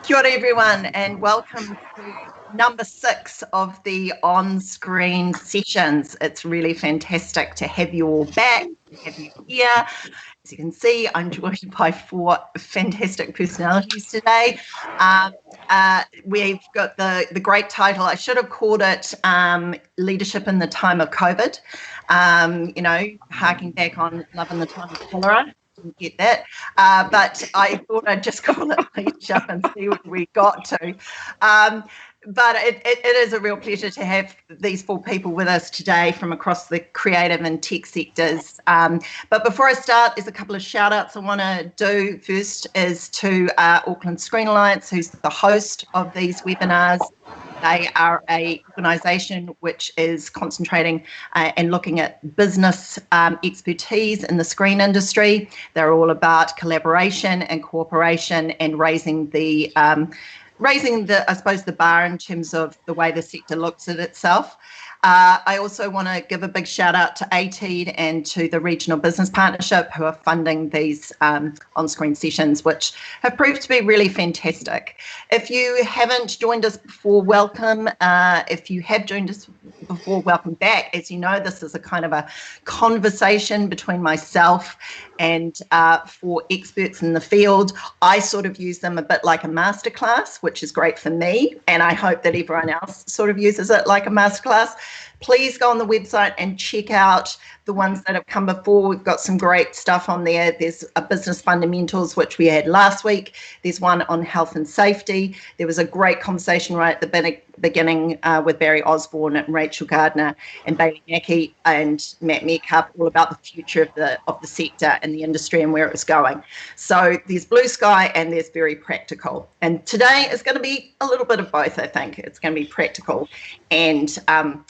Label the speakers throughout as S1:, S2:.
S1: Kia ora everyone, and welcome to number 6 of the on-screen sessions. It's really fantastic to have you all back, to have you here. As you can see, I'm joined by 4 fantastic personalities today. We've got the great title, I should have called it Leadership in the Time of COVID, harking back on Love in the Time of Cholera. Didn't get that, but I thought I'd just call it leadership and see where we got to. But it is a real pleasure to have these 4 people with us today from across the creative and tech sectors. But before I start, there's a couple of shout outs I want to do. First is to Auckland Screen Alliance, who's the host of these webinars. They are an organisation which is concentrating and looking at business expertise in the screen industry. They're all about collaboration and cooperation and raising the I suppose, the bar in terms of the way the sector looks at itself. I also want to give a big shout out to ATEED and to the Regional Business Partnership who are funding these on-screen sessions, which have proved to be really fantastic. If you haven't joined us before, welcome. If you have joined us before, welcome back. As you know, this is a kind of a conversation between myself and 4 experts in the field. I sort of use them a bit like a masterclass, which is great for me, and I hope that everyone else sort of uses it like a masterclass. Please go on the website and check out the ones that have come before. We've got some great stuff on there. There's a business fundamentals, which we had last week. There's one on health and safety. There was a great conversation right at the beginning with Barry Osborne and Rachel Gardner and Bailey Mackey and Matt Metcalf, all about the future of the sector and the industry and where it was going. So there's blue sky and there's very practical. And today is going to be a little bit of both, I think. It's going to be practical and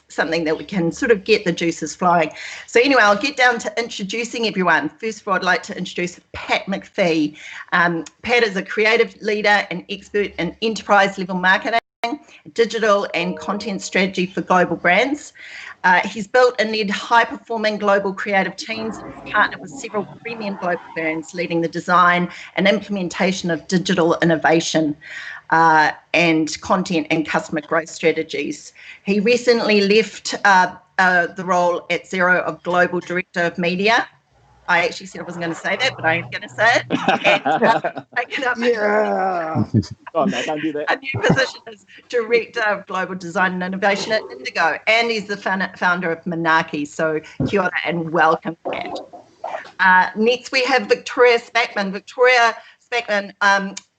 S1: something that we can sort of get the juices flowing. So anyway, I'll get down to introducing everyone. First of all, I'd like to introduce Pat McPhee. Pat is a creative leader and expert in enterprise level marketing, digital and content strategy for global brands. He's built and led high-performing global creative teams and has partnered with several premium global brands, leading the design and implementation of digital innovation and content and customer growth strategies. He recently left the role at Xero of Global Director of Media. I actually said I wasn't going to say that, but I am going to say it. And taken up
S2: Oh, no, don't do that.
S1: a new position as Director of Global Design and Innovation at Indigo, and he's the founder of Manaki. So kia ora and welcome, Pat. Next, we have Victoria Spackman. Victoria Spackman,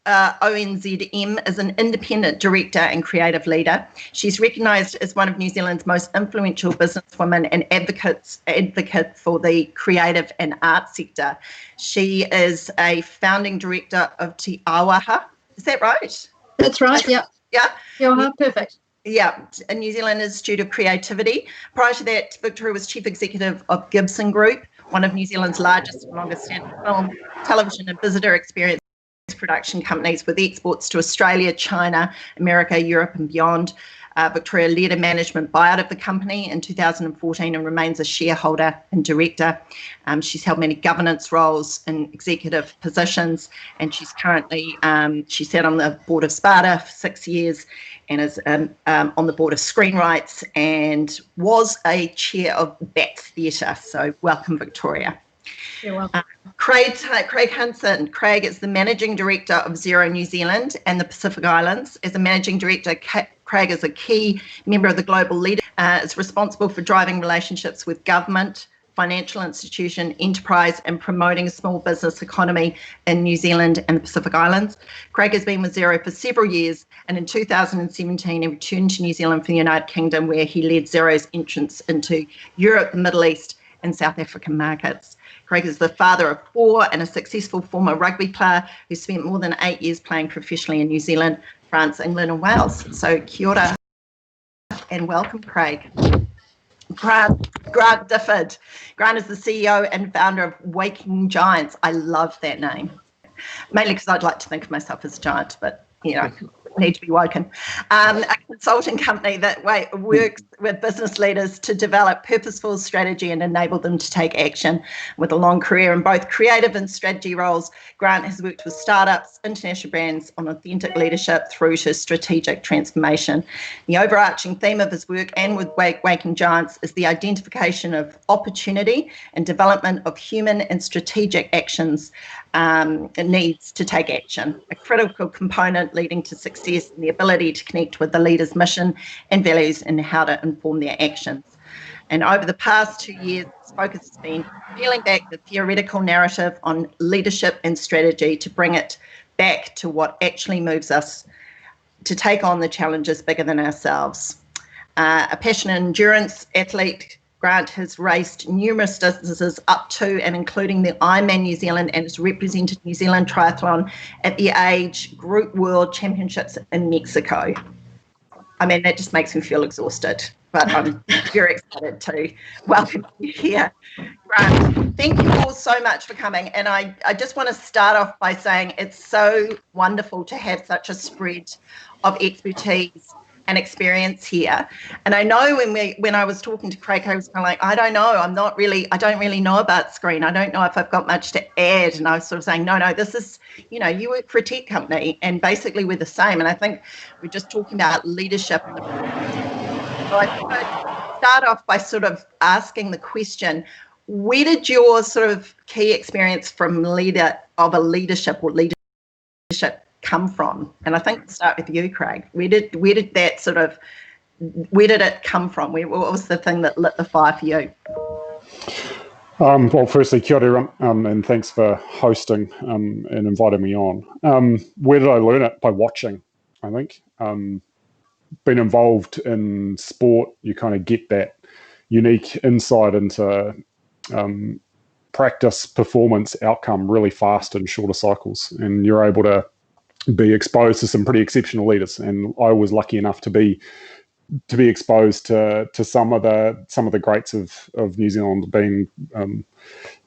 S1: ONZM, is an independent director and creative leader. She's recognised as one of New Zealand's most influential businesswomen and advocate for the creative and art sector. She is a founding director of Te Awaha. Is that right?
S3: That's right, yeah.
S1: Yeah.
S3: Yeah, perfect.
S1: Yeah, a New Zealand Institute of Creativity. Prior to that, Victoria was Chief Executive of Gibson Group, one of New Zealand's largest and longest standing film, television and visitor experience production companies with exports to Australia, China, America, Europe and beyond. Victoria led a management buyout of the company in 2014 and remains a shareholder and director. She's held many governance roles in executive positions, and she's currently, she sat on the board of Sparta for 6 years and is on the board of Screenwrites and was a chair of Bats Theatre. So welcome, Victoria.
S3: You're welcome.
S1: Craig Hunson. Craig is the Managing Director of Xero New Zealand and the Pacific Islands. As a Managing Director, Craig is a key member of the global leader, is responsible for driving relationships with government, financial institution, enterprise and promoting a small business economy in New Zealand and the Pacific Islands. Craig has been with Xero for several years, and in 2017 he returned to New Zealand from the United Kingdom, where he led Xero's entrance into Europe, the Middle East and South African markets. Craig is the father of 4 and a successful former rugby player who spent more than 8 years playing professionally in New Zealand, France, England and Wales. So kia ora and welcome, Craig. Grant Difford. Grant is the CEO and founder of Waking Giants. I love that name, mainly because I'd like to think of myself as a giant, but you know, need to be woken. A consulting company that works with business leaders to develop purposeful strategy and enable them to take action. With a long career in both creative and strategy roles, Grant has worked with startups, international brands on authentic leadership through to strategic transformation. The overarching theme of his work and with Waking Giants is the identification of opportunity and development of human and strategic actions. It needs to take action, a critical component leading to success and the ability to connect with the leader's mission and values and how to inform their actions. And over the past 2 years, its focus has been peeling back the theoretical narrative on leadership and strategy to bring it back to what actually moves us to take on the challenges bigger than ourselves. A passionate endurance athlete, Grant has raced numerous distances up to and including the Ironman New Zealand and has represented New Zealand Triathlon at the Age Group World Championships in Mexico. I mean, that just makes me feel exhausted, but I'm very excited to welcome you here. Grant, thank you all so much for coming. And I just want to start off by saying it's so wonderful to have such a spread of expertise and experience here. And I know when I was talking to Craig, I was kind of like, I don't really know about screen. I don't know if I've got much to add. And I was sort of saying, no, this is, you work for a tech company and basically we're the same. And I think we're just talking about leadership. So I thought I'd start off by sort of asking the question, where did your sort of key experience from leadership come from? And I think we'll start with you, Craig. Where did it come from? What was the thing that lit the fire for you?
S2: Well, firstly, kia ora, and thanks for hosting and inviting me on. Where did I learn it? By watching, I think. Being involved in sport, you kind of get that unique insight into practice, performance, outcome really fast in shorter cycles, and you're able to be exposed to some pretty exceptional leaders. And I was lucky enough to be exposed to some of the greats of New Zealand, being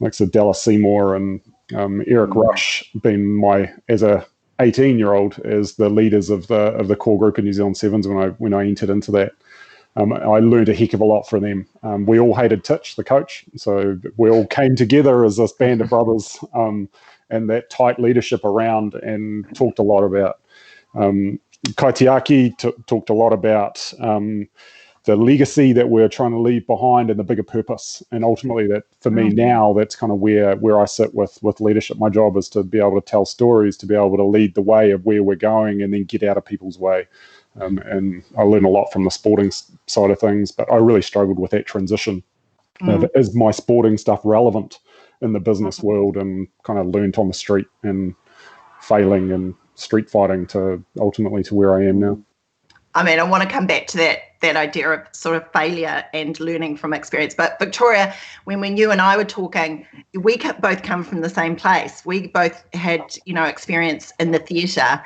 S2: like so Dallas Seymour and Eric Rush, being as a 18-year-old as the leaders of the core group in New Zealand Sevens when I entered into that. I learned a heck of a lot from them. We all hated Titch, the coach, so we all came together as this band of brothers, and that tight leadership around, and talked a lot about kaitiaki, talked a lot about the legacy that we're trying to leave behind and the bigger purpose. And ultimately, that for me now, that's kind of where I sit with leadership. My job is to be able to tell stories, to be able to lead the way of where we're going, and then get out of people's way. And I learned a lot from the sporting side of things, but I really struggled with that transition. Is my sporting stuff relevant in the business world? And kind of learned on the street and failing and street fighting to ultimately to where I am now.
S1: I mean, I want to come back to that idea of sort of failure and learning from experience. But Victoria, when you and I were talking, we both come from the same place. We both had, experience in the theatre,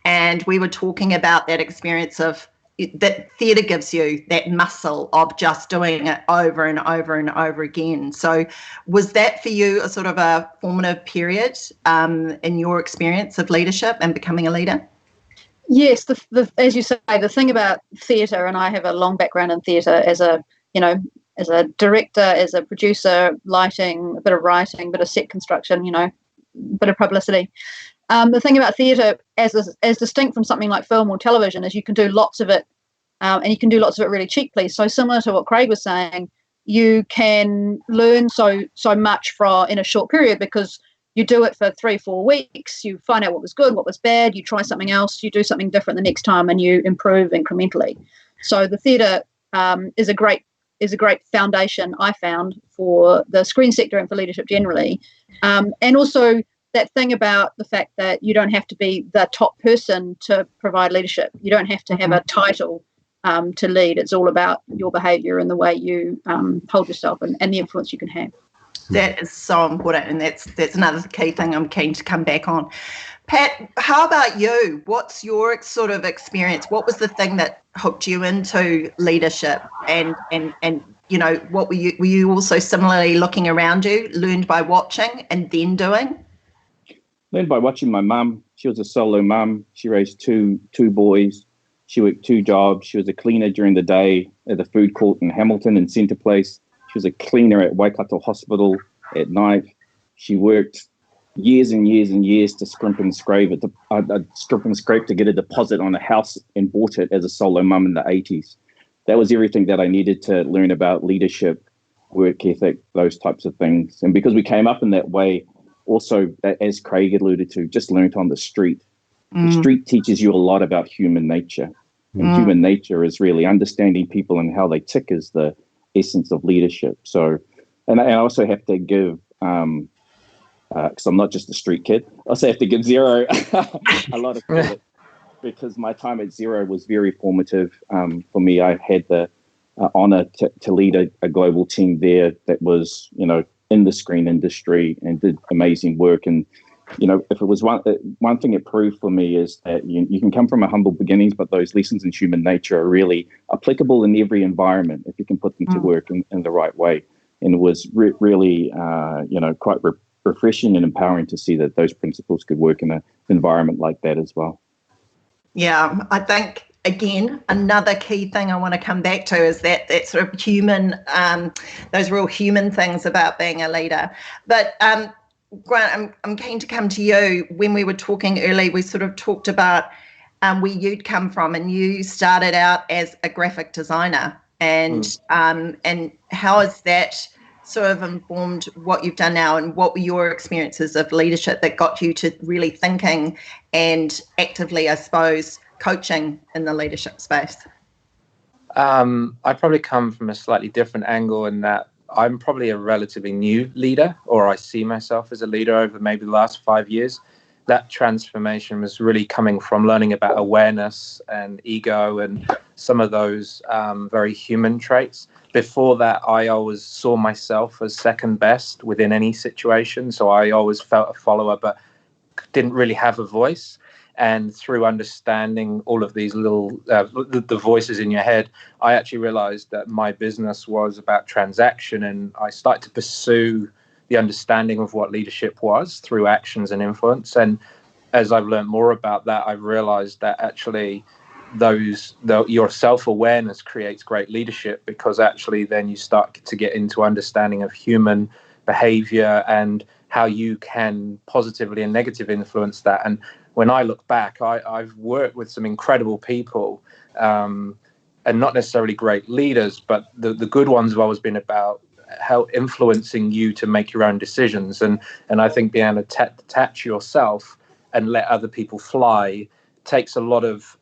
S1: and we were talking about that experience of that theatre gives you that muscle of just doing it over and over and over again. So was that for you a sort of a formative period in your experience of leadership and becoming a leader?
S3: Yes, as you say, the thing about theatre, and I have a long background in theatre as a director, as a producer, lighting, a bit of writing, a bit of set construction, a bit of publicity. The thing about theatre, as distinct from something like film or television, is you can do lots of it, and you can do lots of it really cheaply. So similar to what Craig was saying, you can learn so much in a short period, because you do it for 3-4 weeks, you find out what was good, what was bad, you try something else, you do something different the next time, and you improve incrementally. So the theatre is a great foundation, I found, for the screen sector and for leadership generally. And also that thing about the fact that you don't have to be the top person to provide leadership. You don't have to have a title to lead. It's all about your behaviour and the way you hold yourself and the influence you can have.
S1: That is so important, and that's another key thing I'm keen to come back on. Pat, how about you? What's your sort of experience? What was the thing that hooked you into leadership? And what were you also similarly looking around you, learned by watching and then doing?
S4: Learned by watching my mum. She was a solo mum. She raised two boys. She worked 2 jobs. She was a cleaner during the day at the food court in Hamilton and Centre Place. She was a cleaner at Waikato Hospital at night. She worked years and years and years to scrimp and scrape to get a deposit on a house and bought it as a solo mum in the 80s. That was everything that I needed to learn about leadership, work ethic, those types of things. And because we came up in that way, also, as Craig alluded to, just learned on the street. The street teaches you a lot about human nature. And human nature is really understanding people and how they tick is the essence of leadership. So, and I also have to give, because I'm not just a street kid, I also have to give Xero a lot of credit because my time at Xero was very formative for me. I had the honor to lead a global team there that was, in the screen industry and did amazing work. And if it was one thing it proved for me is that you can come from a humble beginnings, but those lessons in human nature are really applicable in every environment if you can put them to work in the right way. And it was really, quite refreshing and empowering to see that those principles could work in an environment like that as well.
S1: Yeah, I think, again, another key thing I want to come back to is that sort of human, those real human things about being a leader. But Grant, I'm keen to come to you. When we were talking earlier, we sort of talked about where you'd come from, and you started out as a graphic designer, and how has that sort of informed what you've done now, and what were your experiences of leadership that got you to really thinking and actively, I suppose, coaching in the leadership space?
S5: I probably come from a slightly different angle in that I'm probably a relatively new leader, or I see myself as a leader over maybe the last 5 years. That transformation was really coming from learning about awareness and ego and some of those very human traits. Before that, I always saw myself as second best within any situation. So I always felt a follower, but didn't really have a voice. And through understanding all of these little the voices in your head, I actually realized that my business was about transaction, and I started to pursue the understanding of what leadership was through actions and influence. And as I've learned more about that, I've realized that actually your self-awareness creates great leadership, because actually then you start to get into understanding of human behavior and how you can positively and negatively influence that. And when I look back, I've worked with some incredible people, and not necessarily great leaders, but the good ones have always been about how influencing you to make your own decisions. And I think being able to detach yourself and let other people fly takes a lot of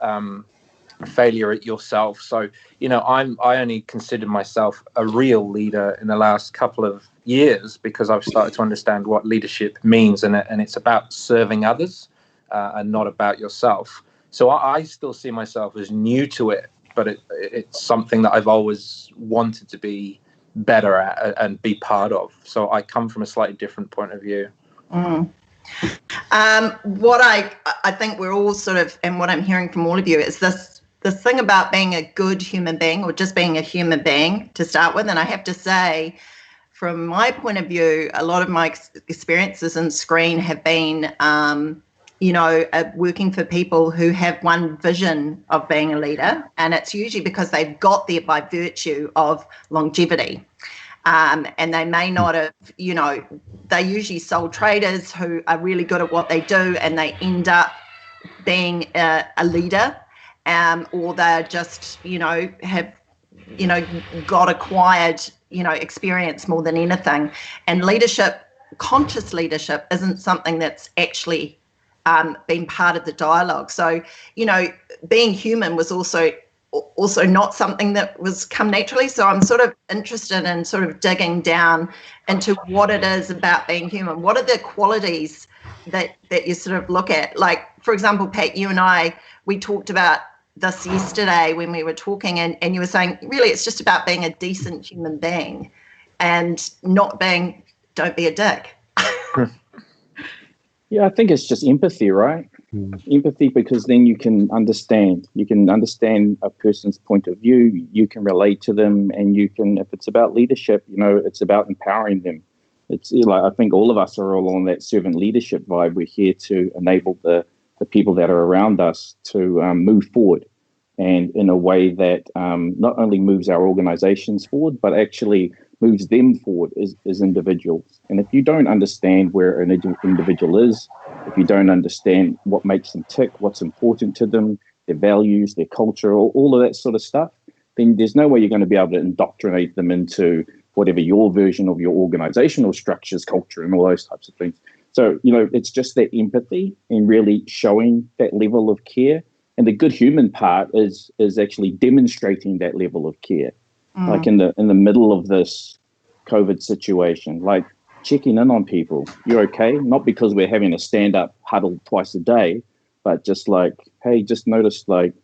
S5: failure at yourself. So, I only consider myself a real leader in the last couple of years, because I've started to understand what leadership means, and it's about serving others and not about yourself. So I still see myself as new to it, but it's something that I've always wanted to be better at and be part of. So I come from a slightly different point of view.
S1: What I think we're all sort of, and what I'm hearing from all of you, is this thing about being a good human being, or just being a human being to start with. And I have to say, from my point of view, a lot of my experiences in screen have been working for people who have one vision of being a leader, and it's usually because they've got there by virtue of longevity. And they may not have, they're usually sole traders who are really good at what they do, and they end up being a leader, or they're just, have, got acquired, experience more than anything. And leadership, conscious leadership, isn't something that's actually been part of the dialogue. So, being human was also not something that was come naturally. So I'm sort of interested in sort of digging down into what it is about being human. What are the qualities that you sort of look at? Like, for example, Pat, you and I, we talked about this yesterday when we were talking, and you were saying, really, it's just about being a decent human being and not being, don't be a dick.
S4: Yeah, I think it's just empathy, right? Empathy, because then you can understand a person's point of view, you can relate to them, and you can, if it's about leadership, it's about empowering them. It's like, I think all of us are all on that servant leadership vibe. We're here to enable the the people that are around us to move forward, and in a way that not only moves our organizations forward, but actually moves them forward as individuals. And if you don't understand where an individual is, if you don't understand what makes them tick, what's important to them, their values, their culture, all of that sort of stuff, then there's no way you're going to be able to indoctrinate them into whatever your version of your organizational structures, culture, and all those types of things. So, it's just that empathy and really showing that level of care. And the good human part is actually demonstrating that level of care. Like in the middle of this COVID situation, like checking in on people. You're okay? Not because we're having a stand-up huddle twice a day, but just like, hey, just noticed like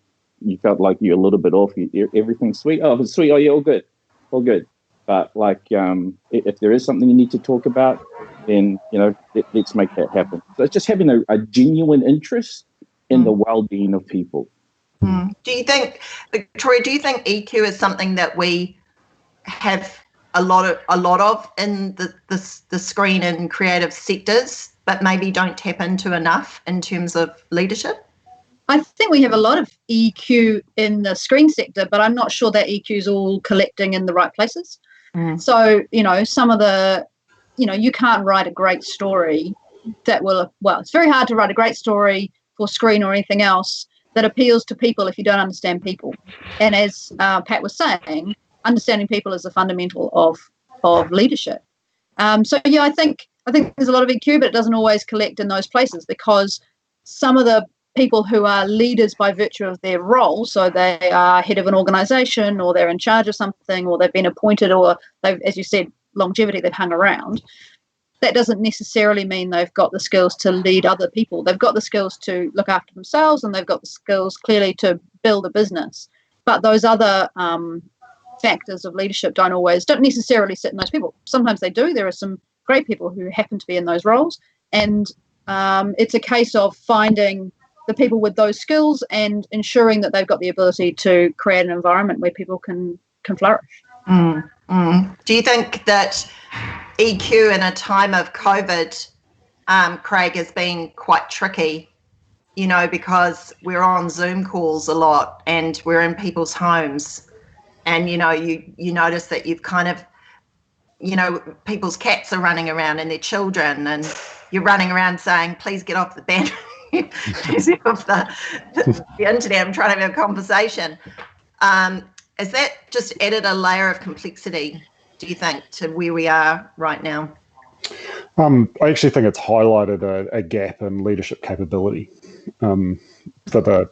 S4: you felt like you're a little bit off. Everything's sweet. Oh, it's sweet. Oh, yeah, all good. But like, if there is something you need to talk about, then let's make that happen. So it's just having a genuine interest in the well-being of people.
S1: Do you think, Victoria, EQ is something that we have a lot of in the screen and creative sectors, but maybe don't tap into enough in terms of leadership?
S3: I think we have a lot of EQ in the screen sector, but I'm not sure that EQ is all collecting in the right places. So, some of the, you can't write a great story it's very hard to write a great story for screen or anything else that appeals to people if you don't understand people. And as Pat was saying, understanding people is a fundamental of leadership. I think there's a lot of EQ, but it doesn't always collect in those places, because some of the people who are leaders by virtue of their role, so they are head of an organization, or they're in charge of something, or they've been appointed, or they've, as you said, longevity, they've hung around. That doesn't necessarily mean they've got the skills to lead other people. They've got the skills to look after themselves, and they've got the skills clearly to build a business. But those other factors of leadership don't necessarily sit in those people. Sometimes they do. There are some great people who happen to be in those roles, and it's a case of finding the people with those skills and ensuring that they've got the ability to create an environment where people can flourish.
S1: Do you think that EQ in a time of COVID, Craig, has been quite tricky, because we're on Zoom calls a lot and we're in people's homes, and, you notice that you've kind of, people's cats are running around and their children, and you're running around saying, please get off the bed. Of the internet, I'm trying to have a conversation. Has that just added a layer of complexity, do you think, to where we are right now?
S2: I actually think it's highlighted a gap in leadership capability for the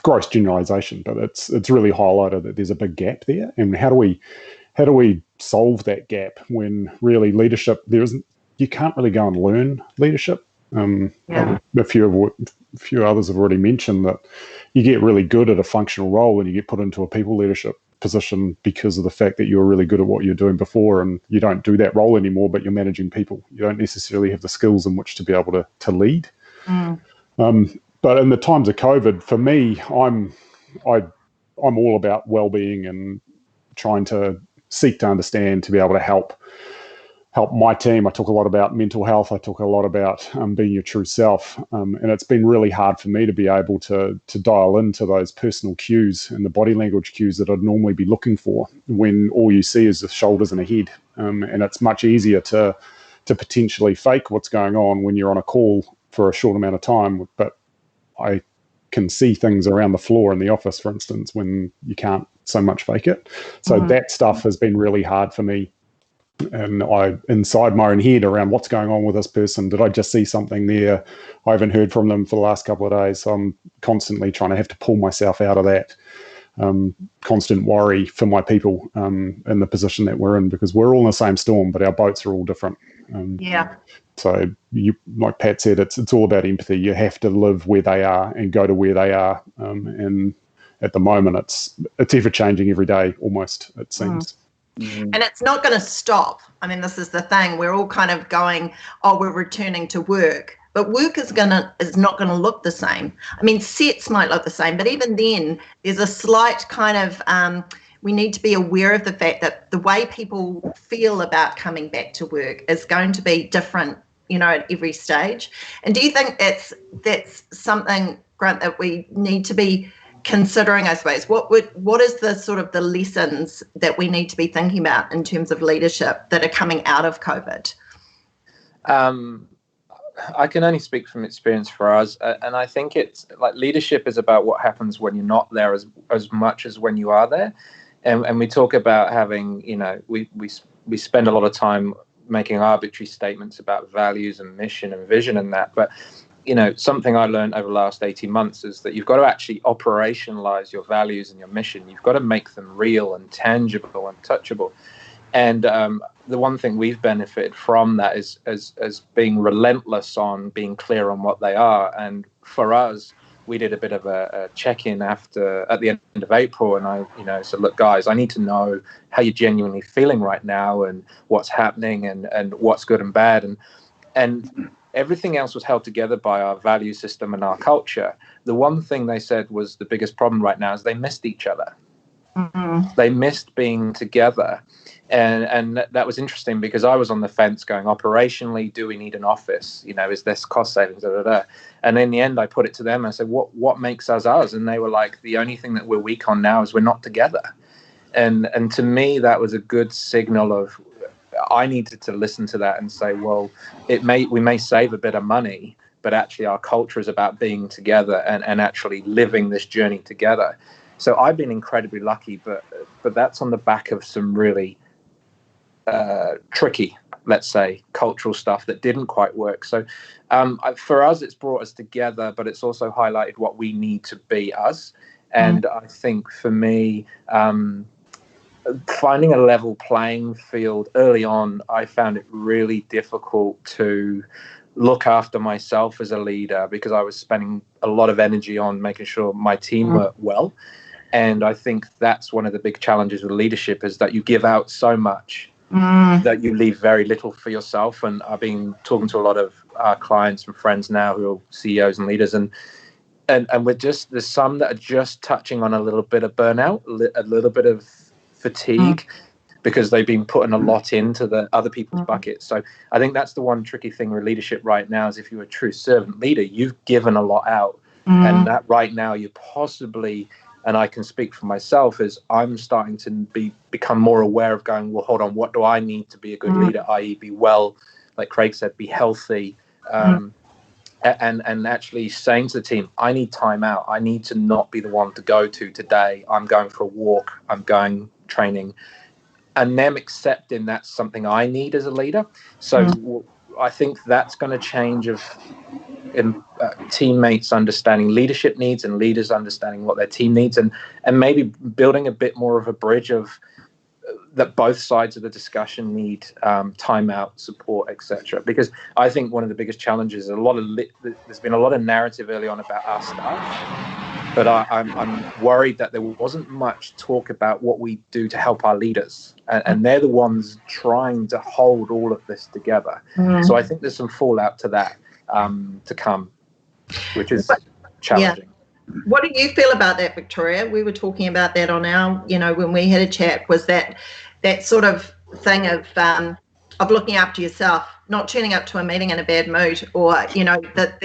S2: gross generalisation, but it's really highlighted that there's a big gap there. And how do we solve that gap when really leadership you can't really go and learn leadership. A few others have already mentioned that you get really good at a functional role and you get put into a people leadership position because of the fact that you're really good at what you're doing before, and you don't do that role anymore, but you're managing people. You don't necessarily have the skills in which to be able to lead. But in the times of COVID, for me, I'm all about well-being and trying to seek to understand, to be able to help my team. I talk a lot about mental health. I talk a lot about being your true self. And it's been really hard for me to be able to dial into those personal cues and the body language cues that I'd normally be looking for when all you see is the shoulders and a head. And it's much easier to potentially fake what's going on when you're on a call for a short amount of time. But I can see things around the floor in the office, for instance, when you can't so much fake it. So that stuff has been really hard for me. And I inside my own head around what's going on with this person. Did I just see something there? I haven't heard from them for the last couple of days. So I'm constantly trying to have to pull myself out of that constant worry for my people in the position that we're in, because we're all in the same storm, but our boats are all different. So like Pat said, it's all about empathy. You have to live where they are and go to where they are. And at the moment, it's ever changing every day, almost, it seems.
S1: And it's not going to stop. I mean, this is the thing. We're all kind of going, we're returning to work. But work is not going to look the same. I mean, sets might look the same, but even then, there's a slight kind of, we need to be aware of the fact that the way people feel about coming back to work is going to be different at every stage. And do you think that's something, Grant, that we need to be considering, I suppose? What is the sort of the lessons that we need to be thinking about in terms of leadership that are coming out of COVID?
S5: I can only speak from experience for us, and I think it's like leadership is about what happens when you're not there as much as when you are there. And we talk about having, we spend a lot of time making arbitrary statements about values and mission and vision and that. But, something I learned over the last 18 months is that you've got to actually operationalize your values and your mission. You've got to make them real and tangible and touchable. And the one thing we've benefited from that is as being relentless on being clear on what they are. And for us, we did a bit of a check-in at the end of April, and I said, look, guys, I need to know how you're genuinely feeling right now and what's happening and what's good and bad. And everything else was held together by our value system and our culture. The one thing they said was the biggest problem right now is they missed each other. Mm-hmm. They missed being together. And that was interesting because I was on the fence going, operationally, do we need an office? Is this cost savings? Da, da, da. And in the end, I put it to them. I said, what makes us us? And they were like, the only thing that we're weak on now is we're not together. And to me, that was a good signal of I needed to listen to that and say, well, we may save a bit of money, but actually our culture is about being together and actually living this journey together. So I've been incredibly lucky, but that's on the back of some really tricky, let's say, cultural stuff that didn't quite work. So for us, it's brought us together, but it's also highlighted what we need to be us. And I think for me, finding a level playing field early on, I found it really difficult to look after myself as a leader because I was spending a lot of energy on making sure my team worked well. And I think that's one of the big challenges with leadership is that you give out so much that you leave very little for yourself. And I've been talking to a lot of our clients and friends now who are CEOs and leaders, and there's some that are just touching on a little bit of burnout, a little bit of fatigue because they've been putting a lot into the other people's buckets. So I think that's the one tricky thing with leadership right now is if you're a true servant leader, you've given a lot out. And that right now you possibly, and I can speak for myself, is I'm starting to become more aware of going, well, hold on, what do I need to be a good leader, i.e. be well, like Craig said, be healthy, and actually saying to the team, I need time out. I need to not be the one to go to today. I'm going for a walk. I'm going training. And them accepting that's something I need as a leader. So I think that's going to change teammates understanding leadership needs and leaders understanding what their team needs and maybe building a bit more of a bridge of that both sides of the discussion need time out, support, etc. Because I think one of the biggest challenges is there's been a lot of narrative early on about our staff, but I'm worried that there wasn't much talk about what we do to help our leaders, and they're the ones trying to hold all of this together. So I think there's some fallout to that to come, which is challenging.
S1: Yeah. What do you feel about that, Victoria? We were talking about that on our, when we had a chat, was that sort of thing of looking after yourself, not turning up to a meeting in a bad mood, or that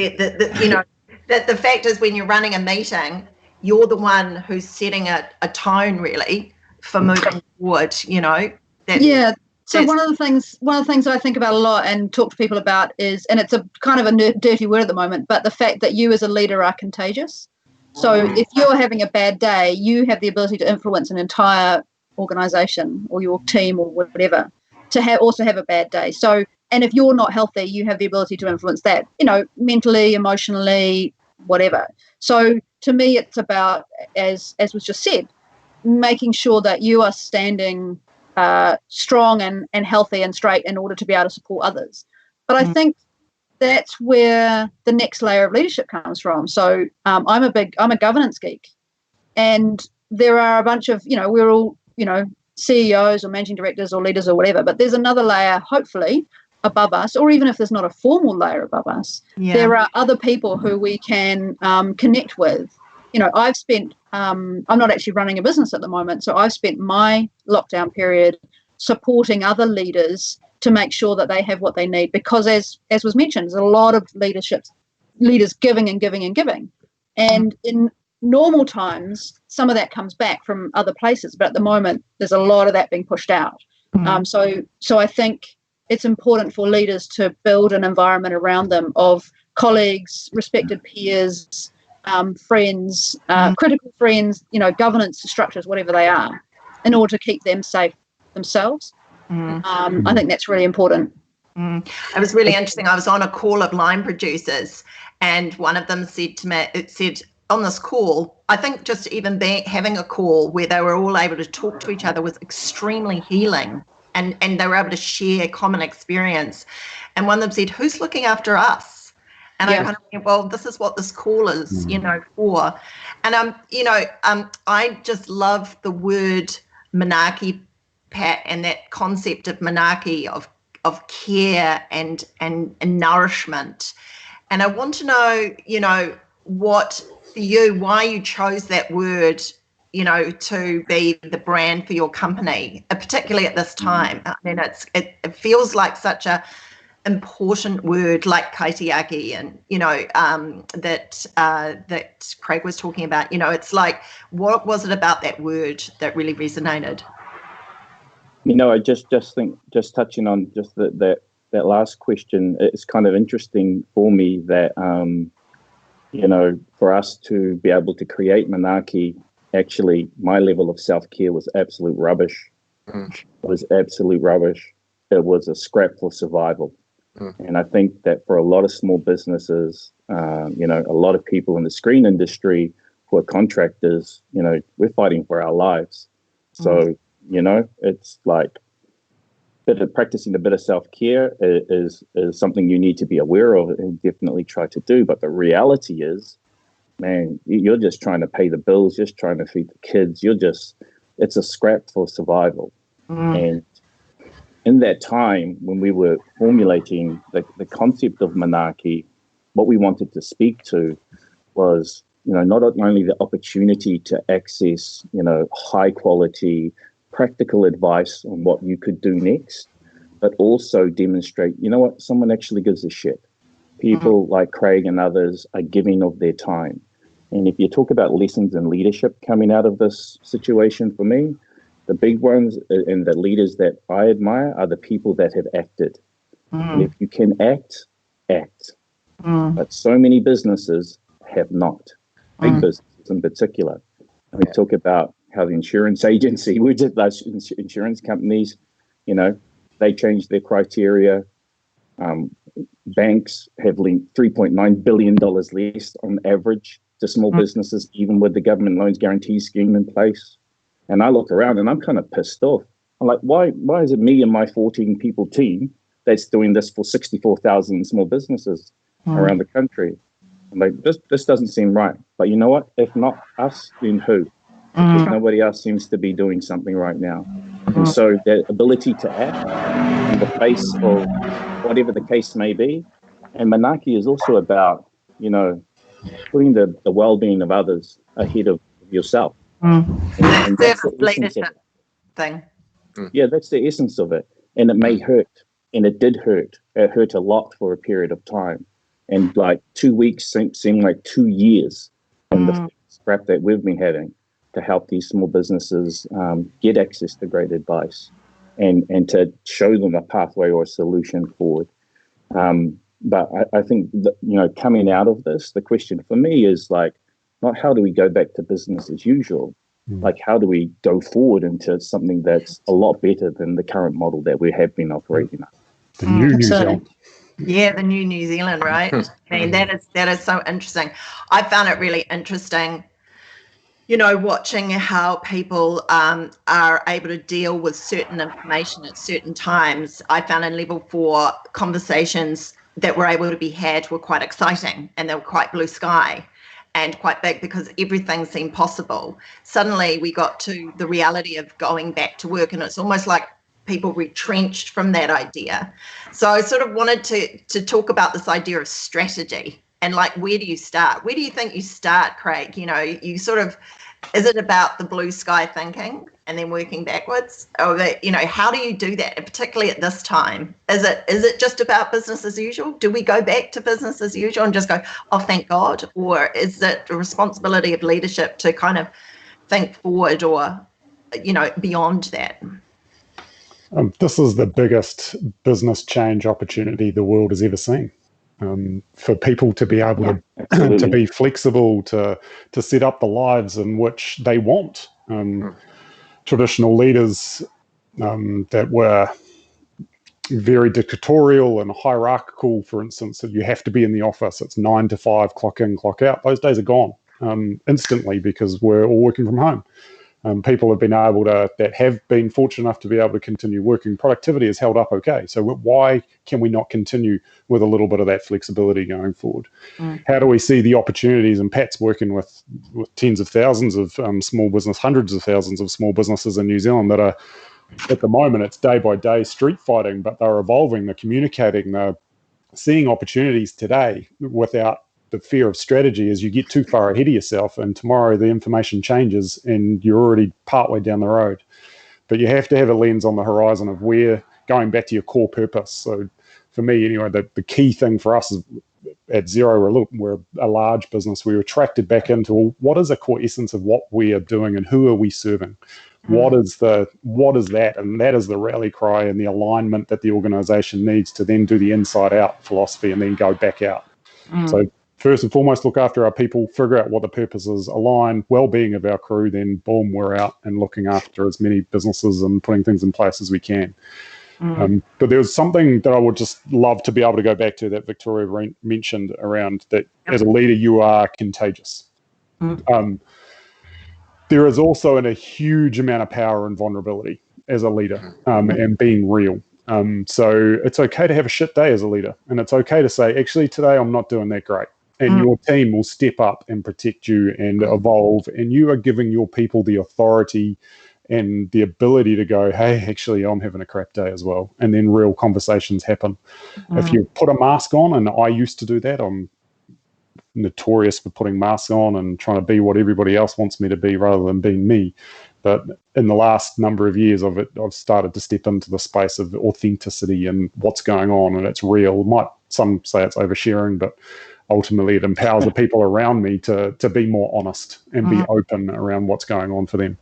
S1: the fact is when you're running a meeting, you're the one who's setting a tone really for moving forward.
S3: So one of the things I think about a lot and talk to people about is, and it's a kind of a dirty word at the moment, but the fact that you as a leader are contagious. So if you're having a bad day, you have the ability to influence an entire organization or your team or whatever to also have a bad day. So, and if you're not healthy, you have the ability to influence that, mentally, emotionally, whatever. So to me, it's about, as was just said, making sure that you are standing strong and healthy and straight in order to be able to support others. But I think that's where the next layer of leadership comes from. So I'm a governance geek, and there are a bunch of, we're all, CEOs or managing directors or leaders or whatever, but there's another layer, hopefully, above us, or even if there's not a formal layer above us, there are other people who we can connect with. I've spent, I'm not actually running a business at the moment, so I've spent my lockdown period supporting other leaders to make sure that they have what they need. Because as was mentioned, there's a lot of leaders giving and giving and giving. And in normal times, some of that comes back from other places, but at the moment, there's a lot of that being pushed out. So I think it's important for leaders to build an environment around them of colleagues, respected peers, friends, critical friends, governance structures, whatever they are, in order to keep them safe themselves. I think that's really important.
S1: It was really interesting. I was on a call of line producers, and one of them said to me, on this call, I think just even having a call where they were all able to talk to each other was extremely healing, and they were able to share common experience. And one of them said, "Who's looking after us?" And I kind of went, well, this is what this call is, for. And I just love the word manaki, Pat, and that concept of manaki, of care and nourishment. And I want to know, what for you, why you chose that word, to be the brand for your company, particularly at this time. I mean, it feels like such a important word, like kaitiaki, and that Craig was talking about. It's like, what was it about that word that really resonated?
S4: I just think, just touching on just that last question, it's kind of interesting for me that for us to be able to create Manaki, actually my level of self-care was absolute rubbish. It was absolute rubbish. It was a scrap for survival. And I think that for a lot of small businesses, a lot of people in the screen industry who are contractors, we're fighting for our lives. So, it's like practicing a bit of self-care is something you need to be aware of and definitely try to do. But the reality is, man, you're just trying to pay the bills, just trying to feed the kids. It's a scrap for survival. And in that time when we were formulating the concept of Manaki, what we wanted to speak to was, not only the opportunity to access, high quality, practical advice on what you could do next, but also demonstrate, someone actually gives a shit. People like Craig and others are giving of their time. And if you talk about lessons in leadership coming out of this situation, for me, the big ones and the leaders that I admire are the people that have acted. And if you can act. But so many businesses have not, big businesses in particular. And we talk about how the insurance agency, those insurance companies, they changed their criteria. Banks have lent $3.9 billion less on average to small businesses, even with the government loans guarantee scheme in place. And I look around and I'm kind of pissed off. I'm like, why is it me and my 14 people team that's doing this for 64,000 small businesses around the country? I'm like, this doesn't seem right. But you know what? If not us, then who? Because nobody else seems to be doing something right now. And so the ability to act in the face of whatever the case may be. And Manaki is also about, putting the well-being of others ahead of yourself. And that's the leadership
S1: thing.
S4: Yeah, that's the essence of it. And it may hurt. And it did hurt. It hurt a lot for a period of time. And like 2 weeks seemed like 2 years in the scrap that we've been having to help these small businesses get access to great advice and to show them a pathway or a solution forward. But I think that, coming out of this, the question for me is like, not how do we go back to business as usual? Like, how do we go forward into something that's a lot better than the current model that we have been operating on?
S2: The New Zealand.
S1: Yeah, the new New Zealand, right? I mean, that is so interesting. I found it really interesting, watching how people are able to deal with certain information at certain times. I found in level 4 conversations that were able to be had were quite exciting, and they were quite blue sky and quite big because everything seemed possible. Suddenly we got to the reality of going back to work, and it's almost like people retrenched from that idea. So I sort of wanted to talk about this idea of strategy And like, where do you start? Where do you think you start, Craig? You know, you sort of, is it about the blue sky thinking and then working backwards? Or that, you know, how do you do that, and particularly at this time? Is it just about business as usual? Do we go back to business as usual and just go, oh, thank God? Or is it the responsibility of leadership to kind of think forward or, you know, beyond that?
S2: This is the biggest business change opportunity the world has ever seen. For people to be able to be flexible, to set up the lives in which they want. Traditional leaders that were very dictatorial and hierarchical, for instance, that you have to be in the office, it's 9 to 5, clock in, clock out. Those days are gone instantly because we're all working from home. People have been able to, that have been fortunate enough to be able to continue working. Productivity is held up okay. So why can we not continue with a little bit of that flexibility going forward? How do we see the opportunities? And Pat's working with tens of thousands of small business, hundreds of thousands of small businesses in New Zealand that are, at the moment, it's day by day street fighting, but they're evolving, they're communicating, they're seeing opportunities today without the fear of strategy. As you get too far ahead of yourself and tomorrow the information changes and you're already partway down the road. But you have to have a lens on the horizon of where, going back to your core purpose. So for me anyway, the key thing for us is at Xero, we're a large business. We're attracted back into, well, what is the core essence of what we are doing and who are we serving? What is that? And that is the rally cry and the alignment that the organization needs to then do the inside out philosophy and then go back out. So first and foremost, look after our people, figure out what the purpose is, align well-being of our crew, then boom, we're out and looking after as many businesses and putting things in place as we can. But there was something that I would just love to be able to go back to that Victoria mentioned around that as a leader, you are contagious. There is also a huge amount of power and vulnerability as a leader and being real. So it's okay to have a shit day as a leader. And it's okay to say, actually, today I'm not doing that great. And your team will step up and protect you and evolve. And you are giving your people the authority and the ability to go, hey, actually, I'm having a crap day as well. And then real conversations happen. If you put a mask on, and I used to do that, I'm notorious for putting masks on and trying to be what everybody else wants me to be rather than being me. But in the last number of years of it, I've started to step into the space of authenticity and what's going on, and it's real. Some say it's oversharing, but ultimately it empowers the people around me to be more honest and be open around what's going on for them.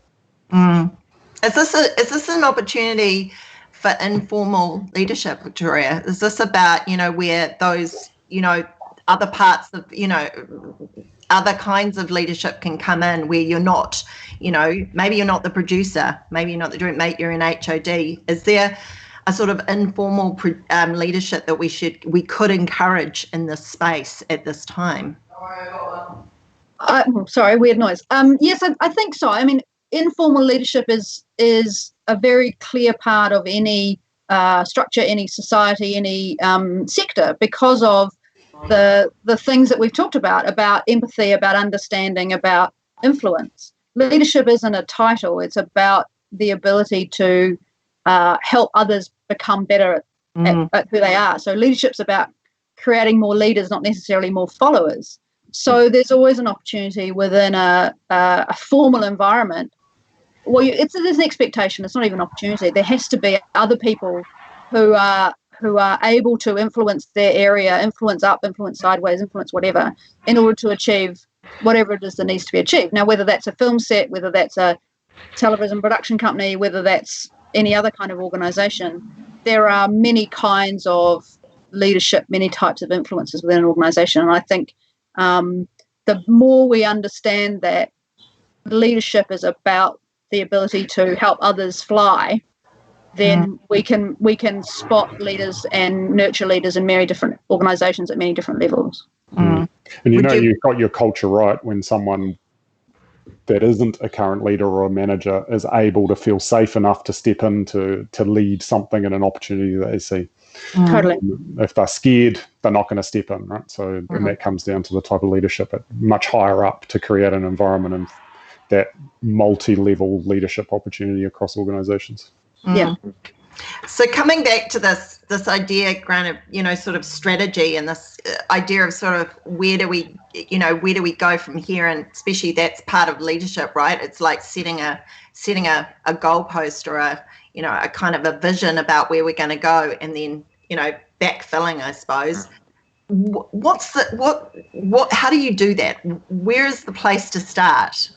S1: Is this an opportunity for informal leadership, Victoria? Is this about, where those, other parts of, other kinds of leadership can come in where you're not, maybe you're not the producer, maybe you're not the direct mate, you're an HOD. Is there a sort of informal leadership that we could encourage in this space at this time?
S3: Sorry, weird noise. Yes, I think so. I mean, informal leadership is a very clear part of any structure, any society, any sector, because of the things that we've talked about empathy, about understanding, about influence. Leadership isn't a title. It's about the ability to help others become better at who they are. So leadership's about creating more leaders, not necessarily more followers. So there's always an opportunity within a formal environment. Well, there's an expectation. It's not even an opportunity. There has to be other people who are able to influence their area, influence up, influence sideways, influence whatever, in order to achieve whatever it is that needs to be achieved. Now, whether that's a film set, whether that's a television production company, whether that's any other kind of organisation, there are many kinds of leadership, many types of influences within an organisation. And I think the more we understand that leadership is about the ability to help others fly, then we can spot leaders and nurture leaders in many different organisations at many different levels.
S2: And you've got your culture right when someone that isn't a current leader or a manager is able to feel safe enough to step in to lead something in an opportunity that they see.
S3: Totally.
S2: If they're scared, they're not going to step in, right? So and that comes down to the type of leadership at much higher up to create an environment and that multi-level leadership opportunity across organisations.
S3: Yeah.
S1: So coming back to this idea, Grant, of, sort of strategy, and this idea of sort of where do we go from here, and especially that's part of leadership, right? It's like setting a goalpost, or a kind of a vision about where we're going to go, and then backfilling, I suppose. How do you do that? Where is the place to start?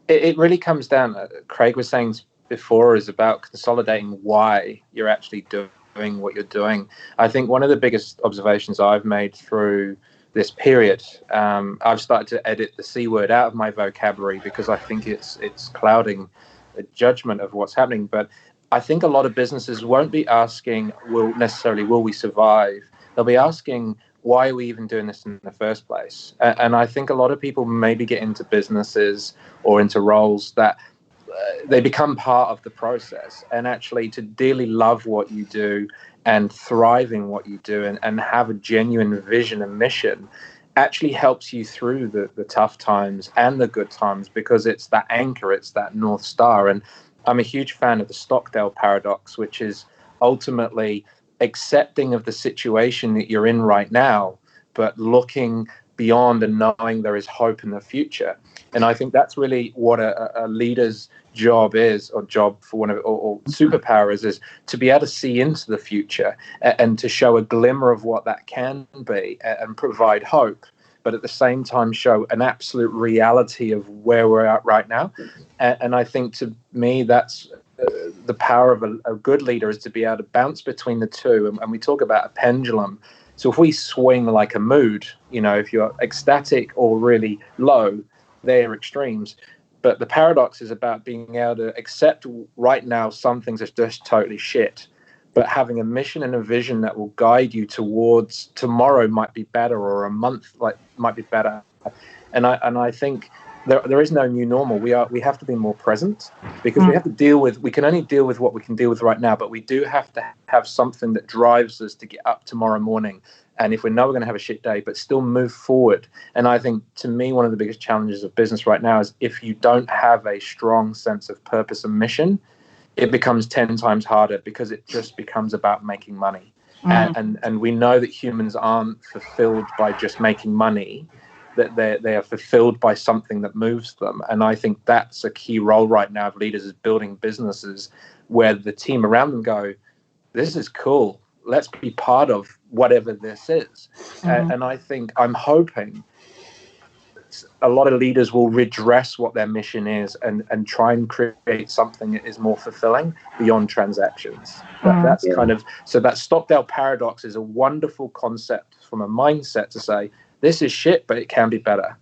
S5: It really comes down, Craig was saying before, is about consolidating why you're actually doing what you're doing. I think one of the biggest observations I've made through this period, I've started to edit the C word out of my vocabulary because I think it's clouding the judgment of what's happening. But I think a lot of businesses won't be asking, will we survive? They'll be asking, why are we even doing this in the first place? And I think a lot of people maybe get into businesses or into roles that they become part of the process, and actually to dearly love what you do and thrive in what you do, and have a genuine vision and mission actually helps you through the tough times and the good times, because it's that anchor, it's that North Star. And I'm a huge fan of the Stockdale paradox, which is ultimately accepting of the situation that you're in right now, but looking beyond and knowing there is hope in the future. And I think that's really what a leader's job is, or job for one of, or superpower is to be able to see into the future and to show a glimmer of what that can be and provide hope, but at the same time show an absolute reality of where we're at right now. And I think, to me, that's the power of a good leader, is to be able to bounce between the two. And we talk about a pendulum. So if we swing like a mood, if you're ecstatic or really low, they're extremes. But the paradox is about being able to accept right now some things are just totally shit, but having a mission and a vision that will guide you towards tomorrow might be better, or a month might be better. And I think there is no new normal. We have to be more present, because we can only deal with what we can deal with right now, but we do have to have something that drives us to get up tomorrow morning. And if we know we're going to have a shit day, but still move forward. And I think, to me, one of the biggest challenges of business right now is if you don't have a strong sense of purpose and mission, it becomes 10 times harder, because it just becomes about making money. And we know that humans aren't fulfilled by just making money, that they are fulfilled by something that moves them. And I think that's a key role right now of leaders, is building businesses where the team around them go, this is cool, let's be part of whatever this is. And I think, I'm hoping a lot of leaders will redress what their mission is, and try and create something that is more fulfilling beyond transactions. That's kind of, so that Stockdale paradox is a wonderful concept from a mindset to say, this is shit, but it can be better.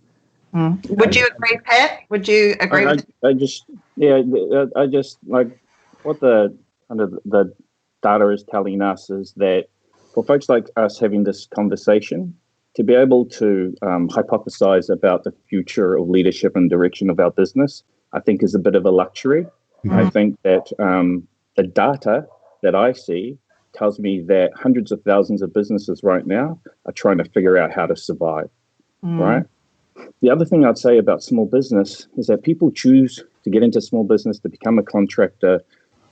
S1: Would you agree, Pat? Would you agree with
S4: I just like what the data is telling us is that for folks like us having this conversation, to be able to hypothesize about the future of leadership and direction of our business, I think is a bit of a luxury. I think that the data that I see tells me that hundreds of thousands of businesses right now are trying to figure out how to survive, right? The other thing I'd say about small business is that people choose to get into small business, to become a contractor,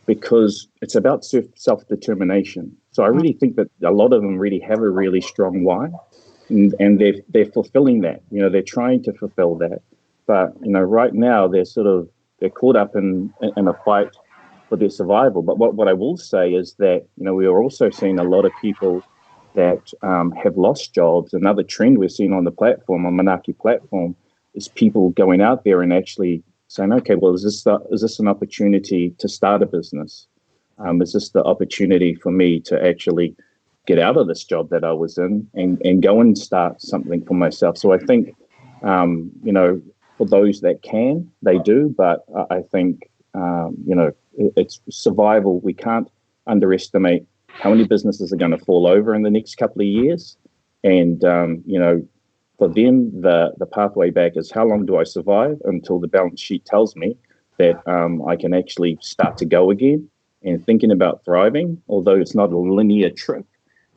S4: because it's about self-determination. So I really think that a lot of them really have a really strong why, and they're fulfilling that. They're trying to fulfill that. But right now they're caught up in a fight for their survival. But what I will say is that we are also seeing a lot of people that have lost jobs. Another trend we're seeing on the platform, on Manaki platform, is people going out there and actually saying, okay, well, is this an opportunity to start a business? Is this the opportunity for me to actually get out of this job that I was in and go and start something for myself? So I think, for those that can, they do. But I think, it's survival. We can't underestimate how many businesses are going to fall over in the next couple of years. And, for them, the pathway back is, how long do I survive until the balance sheet tells me that I can actually start to go again? And thinking about thriving, although it's not a linear trip,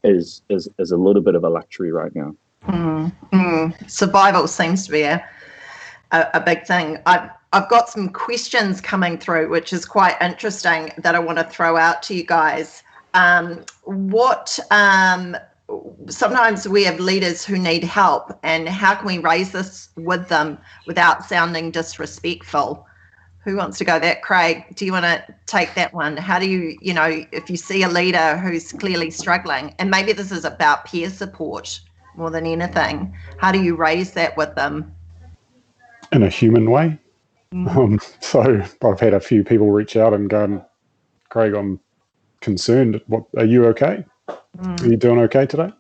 S4: is a little bit of a luxury right now.
S1: Survival seems to be a big thing. I I've got some questions coming through, which is quite interesting, that I want to throw out to you guys. Sometimes we have leaders who need help, and how can we raise this with them without sounding disrespectful? Who wants to go that? Craig, do you want to take that one? How do you, if you see a leader who's clearly struggling, and maybe this is about peer support more than anything, how do you raise that with them?
S2: In a human way. So I've had a few people reach out and go, Craig, I'm concerned. What, are you okay? Are you doing okay today?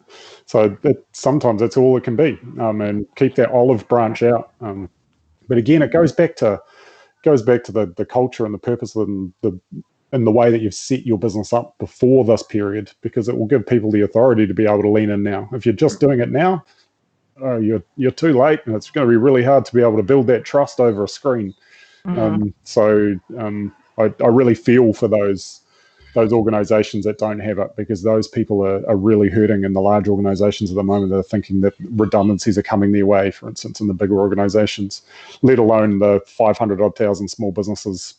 S2: So sometimes that's all it can be, and keep that olive branch out. But again, it goes back to the culture and the purpose and the way that you've set your business up before this period, because it will give people the authority to be able to lean in now. If you're just doing it now, you're too late, and it's going to be really hard to be able to build that trust over a screen. I really feel for those organizations that don't have it, because those people are really hurting in the large organizations at the moment. They're thinking that redundancies are coming their way, for instance, in the bigger organizations, let alone the 500,000 small businesses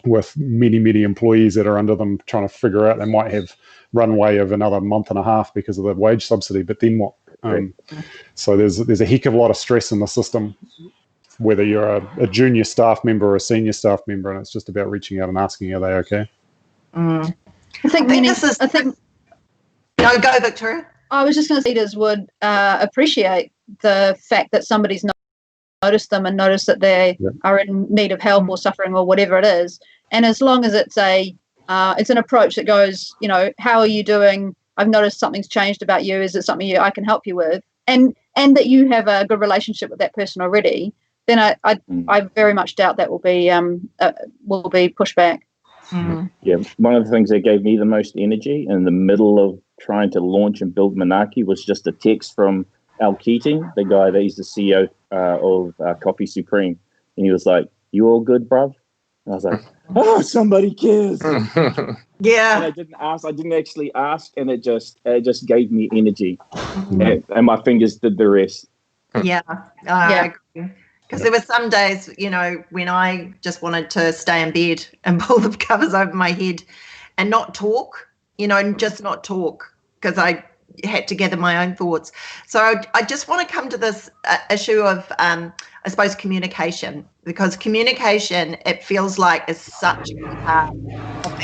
S2: with many, many employees that are under them, trying to figure out they might have runway of another month and a half because of the wage subsidy, but then what? So there's a heck of a lot of stress in the system, whether you're a junior staff member or a senior staff member, and it's just about reaching out and asking, are they okay?
S3: I think
S1: No, go, Victoria.
S3: I was just going to say, leaders would appreciate the fact that somebody's noticed them and noticed that they are in need of help or suffering or whatever it is. And as long as it's an approach that goes, how are you doing? I've noticed something's changed about you. Is it something I can help you with? And that you have a good relationship with that person already, then I very much doubt that will be pushed back.
S4: Yeah, one of the things that gave me the most energy in the middle of trying to launch and build Manaki was just a text from Al Keating, the guy that he's the CEO of Copy Supreme, and he was like, "You all good, bruv?" And I was like, "Oh, somebody cares."
S1: Yeah.
S4: And I didn't actually ask, and it just gave me energy, and my fingers did the rest.
S1: Yeah, I agree. Because there were some days, when I just wanted to stay in bed and pull the covers over my head and not talk, and just not talk, because I had to gather my own thoughts. So I just want to come to this issue of, I suppose, communication, because communication, it feels like, is such a part of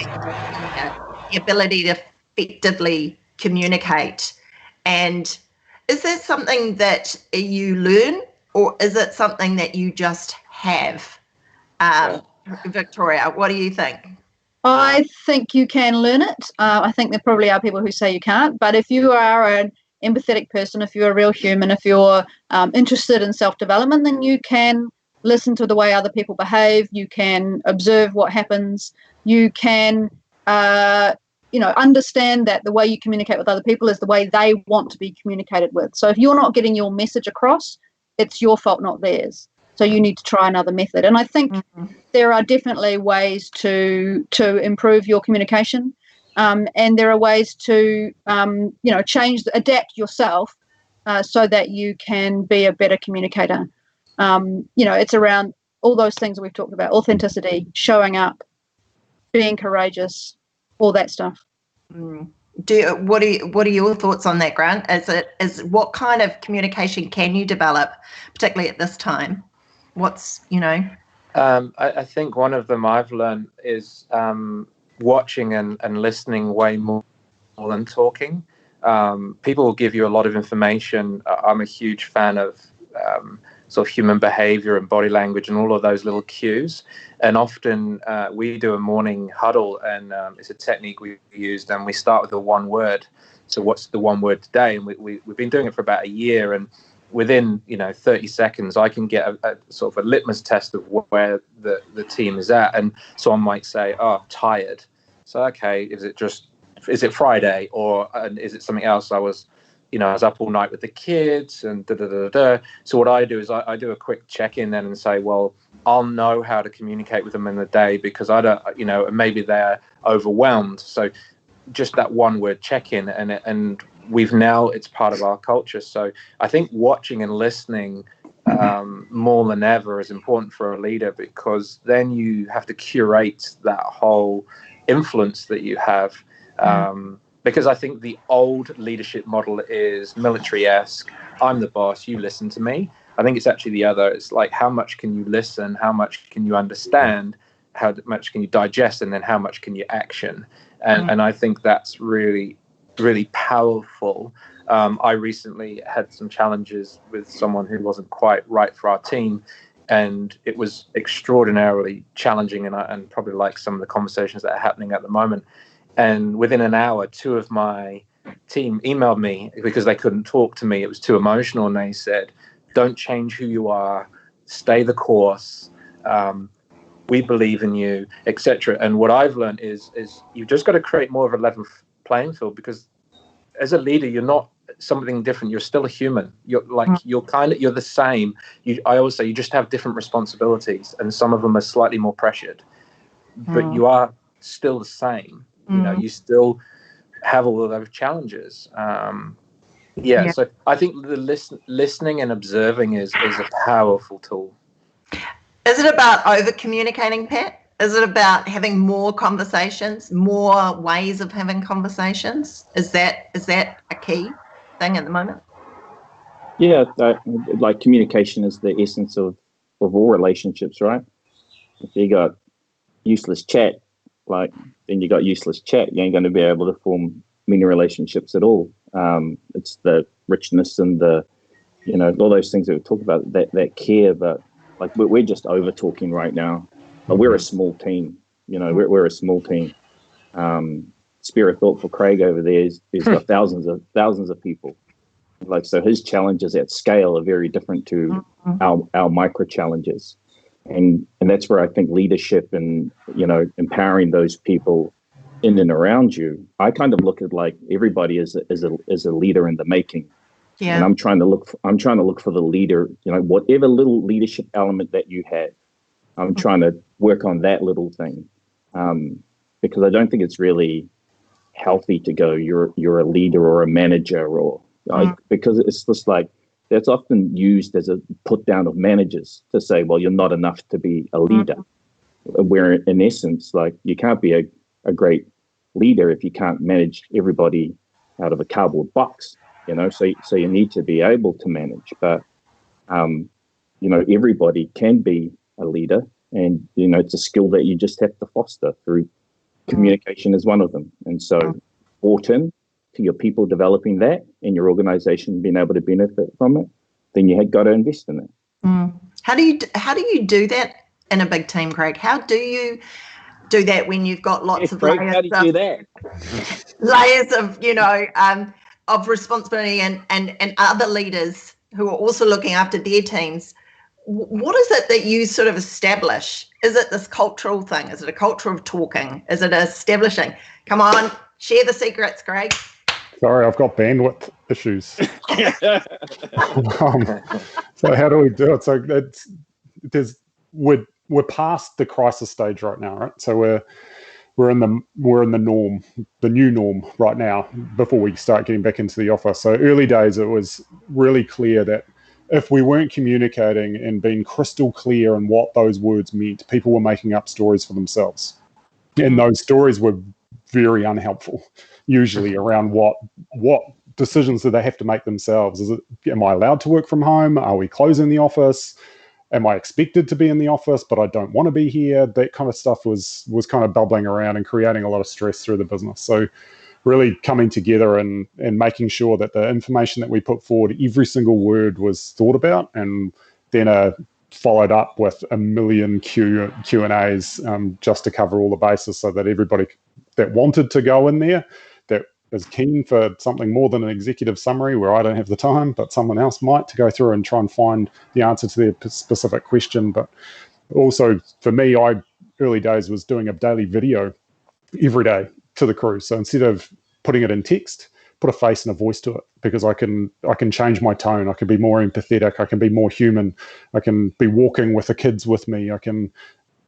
S1: the ability to effectively communicate. And is that something that you learn, or is it something that you just have? Victoria, what do you think?
S3: I think you can learn it. I think there probably are people who say you can't. But if you are an empathetic person, if you're a real human, if you're interested in self-development, then you can listen to the way other people behave. You can observe what happens. You can, understand that the way you communicate with other people is the way they want to be communicated with. So if you're not getting your message across, it's your fault, not theirs. So you need to try another method. And I think there are definitely ways to improve your communication, and there are ways to adapt yourself so that you can be a better communicator. It's around all those things that we've talked about: authenticity, showing up, being courageous, all that stuff.
S1: What are your thoughts on that, Grant? Is what kind of communication can you develop, particularly at this time? What's
S5: I think one of them I've learned is watching and listening way more than talking. People will give you a lot of information. I'm a huge fan of sort of human behavior and body language and all of those little cues. And often we do a morning huddle, and it's a technique we used, and we start with the one word. So what's the one word today? And we've been doing it for about a year, and within 30 seconds I can get a sort of a litmus test of where the team is at. And someone might say, "Oh, tired." So okay, is it Friday, or is it something else? I was up all night with the kids and da. So what I do is I do a quick check-in then and say, well, I'll know how to communicate with them in the day, because I don't, maybe they're overwhelmed. So just that one word check-in, and it's part of our culture. So I think watching and listening more than ever is important for a leader, because then you have to curate that whole influence that you have. Because I think the old leadership model is military-esque. I'm the boss, you listen to me. I think it's actually the other. It's like, how much can you listen? How much can you understand? How much can you digest? And then how much can you action? And I think that's really, really powerful. I recently had some challenges with someone who wasn't quite right for our team, and it was extraordinarily challenging, and probably like some of the conversations that are happening at the moment. And within an hour, 2 of my team emailed me because they couldn't talk to me. It was too emotional, and they said, "Don't change who you are. Stay the course. We believe in you," etc. And what I've learned is you've just got to create more of a level playing field, because as a leader, you're not something different. You're still a human. You're the same. I always say you just have different responsibilities, and some of them are slightly more pressured, but you are still the same. You know, you still have all of those challenges. So I think the listening and observing is a powerful tool.
S1: Is it about over communicating, Pat? Is it about having more conversations, more ways of having conversations? Is that a key thing at the moment?
S4: Yeah, like communication is the essence of all relationships, right? If you got useless chat, then you got useless chat. You ain't going to be able to form many relationships at all. It's the richness and the, all those things that we talk about, that care. But like we're just over talking right now. But we're a small team. We're a small team. Spare a thought for Craig over there. He's got thousands of people. So his challenges at scale are very different to our micro challenges. And that's where I think leadership and, empowering those people in and around you, I kind of look at like everybody is a leader in the making. Yeah. And I'm trying to look for the leader, whatever little leadership element that you have, I'm trying to work on that little thing. Because I don't think it's really healthy to go, you're a leader or a manager because it's just like, that's often used as a put down of managers to say, well, you're not enough to be a leader. Where in essence, like you can't be a great leader if you can't manage everybody out of a cardboard box, so you need to be able to manage. But, everybody can be a leader, and, it's a skill that you just have to foster through communication is one of them. And so bought in to your people developing that and your organization being able to benefit from it, then you have got to invest in it.
S1: How do you do that in a big team, Craig? How do you do that when you've got lots of
S4: Craig,
S1: layers?
S4: How do you do that?
S1: Layers of of responsibility and other leaders who are also looking after their teams. What is it that you sort of establish? Is it this cultural thing? Is it a culture of talking? Is it establishing? Come on, share the secrets, Craig.
S2: Sorry, I've got bandwidth issues. So how do we do it? So we're past the crisis stage right now, right? So we're in the norm, the new norm right now, before we start getting back into the office. So early days, it was really clear that if we weren't communicating and being crystal clear on what those words meant, people were making up stories for themselves. And those stories were very unhelpful, usually around what decisions do they have to make themselves. Am I allowed to work from home? Are we closing the office? Am I expected to be in the office, but I don't want to be here? That kind of stuff was kind of bubbling around and creating a lot of stress through the business. So really coming together and making sure that the information that we put forward, every single word was thought about, and then followed up with a million Q&As just to cover all the bases, so that everybody that wanted to go in there, that is keen for something more than an executive summary where I don't have the time, but someone else might, to go through and try and find the answer to their specific question. But also for me, early days was doing a daily video every day to the crew. So instead of putting it in text, put a face and a voice to it, because I can change my tone. I can be more empathetic. I can be more human. I can be walking with the kids with me. I can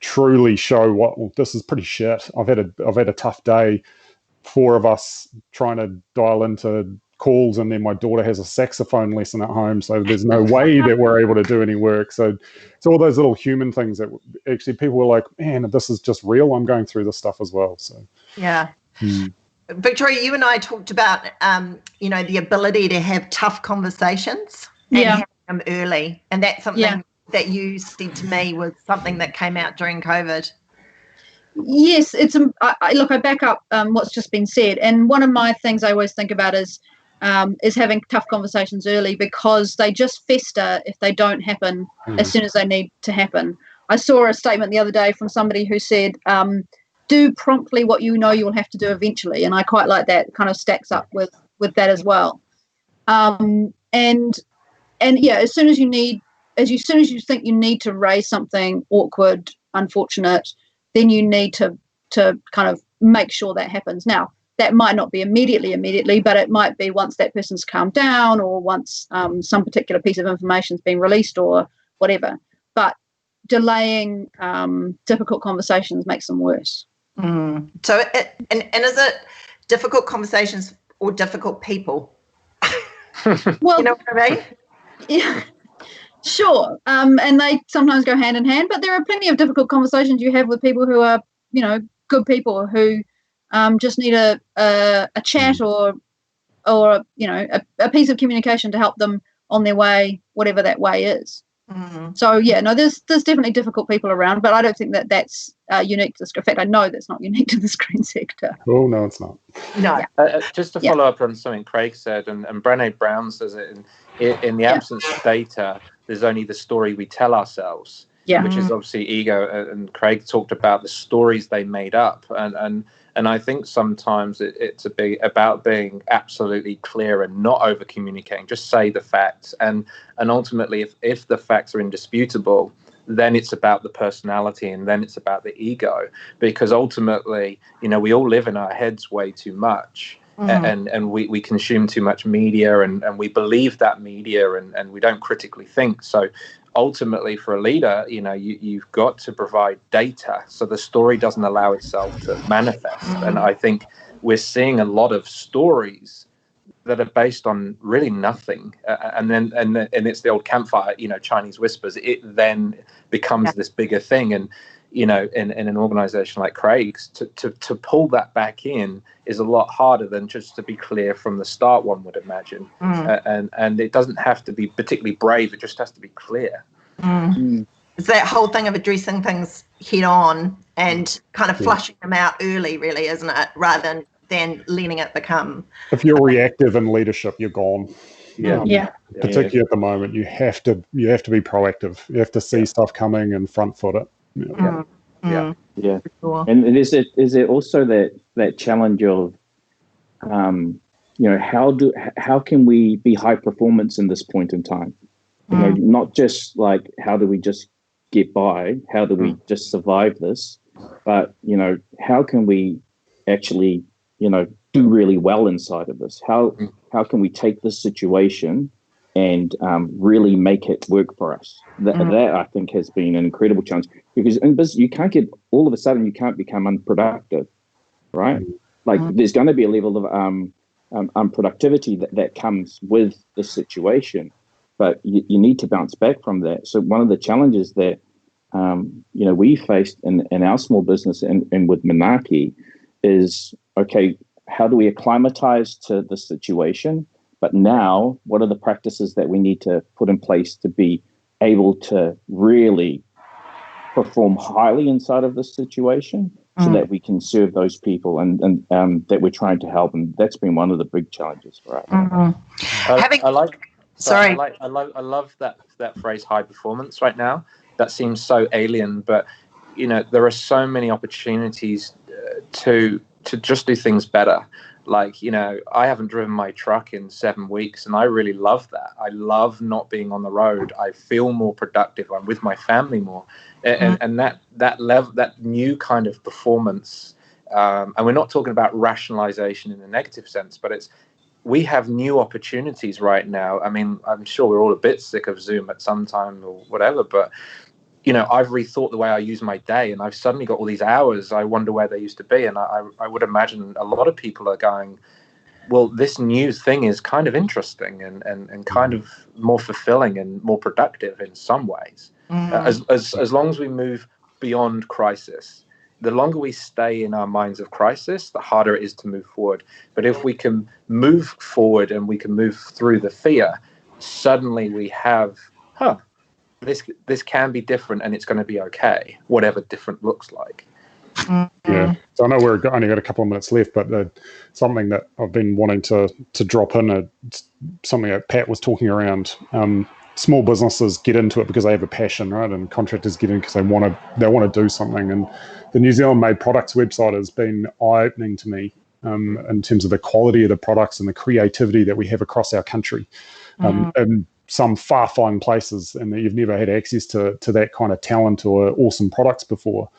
S2: truly show this is pretty shit. I've had a tough day. 4 of us trying to dial into calls, and then my daughter has a saxophone lesson at home, so there's no way that we're able to do any work. So it's all those little human things that actually people were like, man, this is just real. I'm going through this stuff as well. So
S1: yeah. Victoria, you and I talked about the ability to have tough conversations and have them early, and that's something that you said to me was something that came out during COVID.
S3: Yes, I back up what's just been said, and one of my things I always think about is having tough conversations early, because they just fester if they don't happen as soon as they need to happen. I saw a statement the other day from somebody who said, do promptly what you know you'll have to do eventually, and I quite like that. It kind of stacks up with that as well. And as soon as you think you need to raise something awkward, unfortunate, then you need to kind of make sure that happens. Now, that might not be immediately, but it might be once that person's calmed down, or once some particular piece of information's been released or whatever. But delaying difficult conversations makes them worse.
S1: So, and is it difficult conversations or difficult people?
S3: Well,
S1: you know what I mean?
S3: Yeah. Sure, and they sometimes go hand in hand, but there are plenty of difficult conversations you have with people who are, good people who just need a chat or a piece of communication to help them on their way, whatever that way is. So there's definitely difficult people around, but I don't think that's unique to this. In fact, I know that's not unique to the screen sector.
S2: Oh no, it's not.
S1: No.
S5: Just to follow up on something Craig said, and Brené Brown says it in the absence of data, there's only the story we tell ourselves, which is obviously ego. And Craig talked about the stories they made up, and I think sometimes it's about being absolutely clear and not over communicating. Just say the facts, and ultimately, if the facts are indisputable, then it's about the personality, and then it's about the ego, because ultimately, we all live in our heads way too much. And we consume too much media, and we believe that media, and we don't critically think. So ultimately, for a leader, you've got to provide data, so the story doesn't allow itself to manifest. And I think we're seeing a lot of stories that are based on really nothing, and it's the old campfire, Chinese whispers. It then becomes this bigger thing, and in an organization like Craig's, to pull that back in is a lot harder than just to be clear from the start, one would imagine. And it doesn't have to be particularly brave, it just has to be clear.
S1: It's that whole thing of addressing things head on and kind of flushing them out early, really, isn't it? Rather than letting it become.
S2: If you're reactive in leadership, you're gone. Particularly at the moment, you have to be proactive. You have to see stuff coming and front foot it.
S4: Sure. And is it also that challenge of how can we be high performance in this point in time? Not just like how do we just get by, how do we just survive this, but how can we actually do really well inside of this? How can we take this situation and really make it work for us? That I think has been an incredible challenge, because in business you can't get all of a sudden you can't become unproductive, right? Like there's going to be a level of unproductivity that comes with the situation, but you need to bounce back from that. So one of the challenges that we faced in our small business and with Manaki is, okay, how do we acclimatize to the situation? But now, what are the practices that we need to put in place to be able to really perform highly inside of this situation, so that we can serve those people and that we're trying to help? And that's been one of the big challenges for us.
S5: I love that phrase, high performance, right now. That seems so alien, but there are so many opportunities to just do things better. Like, I haven't driven my truck in 7 weeks, and I really love that. I love not being on the road. I feel more productive. I'm with my family more, and that level, that new kind of performance. And we're not talking about rationalization in a negative sense, but we have new opportunities right now. I mean, I'm sure we're all a bit sick of Zoom at some time or whatever, but I've rethought the way I use my day, and I've suddenly got all these hours. I wonder where they used to be. And I would imagine a lot of people are going, well, this new thing is kind of interesting and kind of more fulfilling and more productive in some ways. As long as we move beyond crisis, the longer we stay in our minds of crisis, the harder it is to move forward. But if we can move forward and we can move through the fear, suddenly we have, this can be different and it's going to be okay, whatever different looks like.
S2: Yeah. So I know we've only got a couple of minutes left, but something that I've been wanting to drop in, something that Pat was talking around. Small businesses get into it because they have a passion, right? And contractors get in because they want to do something. And the New Zealand Made Products website has been eye-opening to me in terms of the quality of the products and the creativity that we have across our country. In some far-flung places, and that you've never had access to that kind of talent or awesome products before.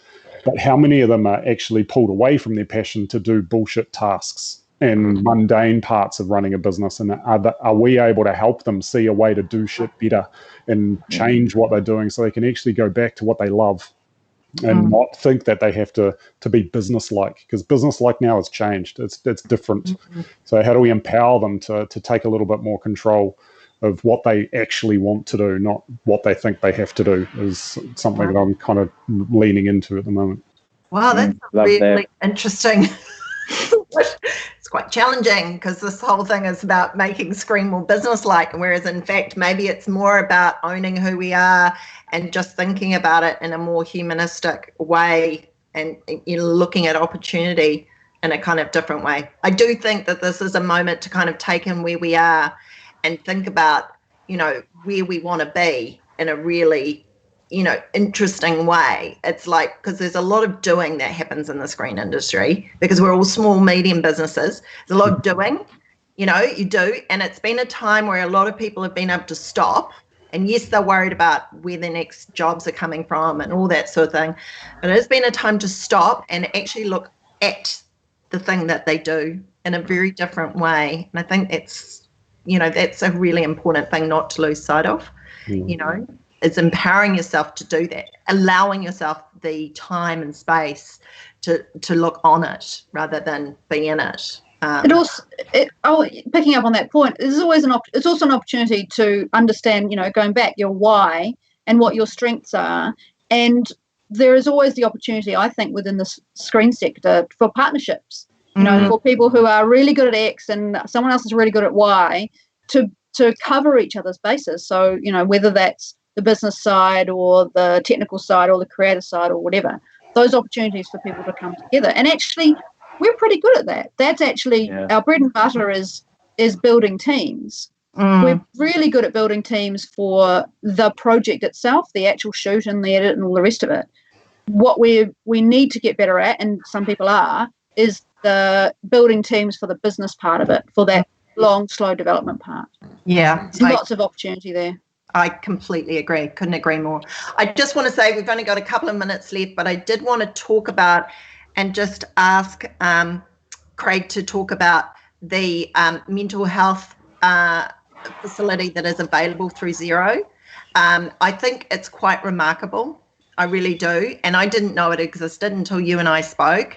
S2: But how many of them are actually pulled away from their passion to do bullshit tasks and mundane parts of running a business? And are we able to help them see a way to do shit better and change what they're doing so they can actually go back to what they love and not think that they have to be business-like? Because business-like now has changed. It's different. So how do we empower them to take a little bit more control of what they actually want to do, not what they think they have to do, is something that I'm kind of leaning into at the moment.
S1: Wow, that's really interesting. It's quite challenging because this whole thing is about making Screen more business-like, whereas in fact maybe it's more about owning who we are and just thinking about it in a more humanistic way and looking at opportunity in a kind of different way. I do think that this is a moment to kind of take in where we are and think about, where we want to be in a really, interesting way. It's like, because there's a lot of doing that happens in the screen industry because we're all small, medium businesses. There's a lot of doing, you do. And it's been a time where a lot of people have been able to stop. And yes, they're worried about where their next jobs are coming from and all that sort of thing. But it has been a time to stop and actually look at the thing that they do in a very different way. And I think that's a really important thing not to lose sight of, It's empowering yourself to do that, allowing yourself the time and space to look on it rather than be in it.
S3: Picking up on that point, it's also an opportunity to understand, going back, your why and what your strengths are. And there is always the opportunity, I think, within the screen sector for partnerships. For people who are really good at X and someone else is really good at Y, to cover each other's bases. So, whether that's the business side or the technical side or the creative side or whatever, those opportunities for people to come together. And actually, we're pretty good at that. That's actually our bread and butter is building teams. We're really good at building teams for the project itself, the actual shoot and the edit and all the rest of it. What we need to get better at, and some people are, is the building teams for the business part of it, for that long, slow development part.
S1: Yeah.
S3: There's lots of opportunity there.
S1: I completely agree. Couldn't agree more. I just want to say we've only got a couple of minutes left, but I did want to talk about and just ask Craig to talk about the mental health facility that is available through Xero. I think it's quite remarkable. I really do. And I didn't know it existed until you and I spoke.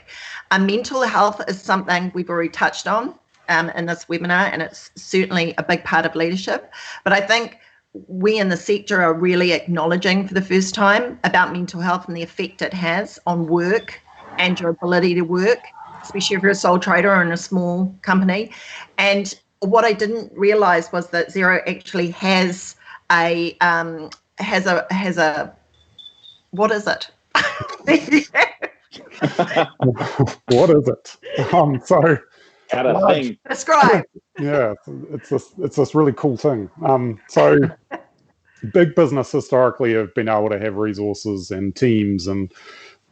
S1: Mental health is something we've already touched on in this webinar, and it's certainly a big part of leadership. But I think we in the sector are really acknowledging for the first time about mental health and the effect it has on work and your ability to work, especially if you're a sole trader or in a small company. And what I didn't realize was that Xero actually has a what is it?
S2: What is it?
S1: Describe.
S2: Yeah, it's this really cool thing. So big business historically have been able to have resources and teams and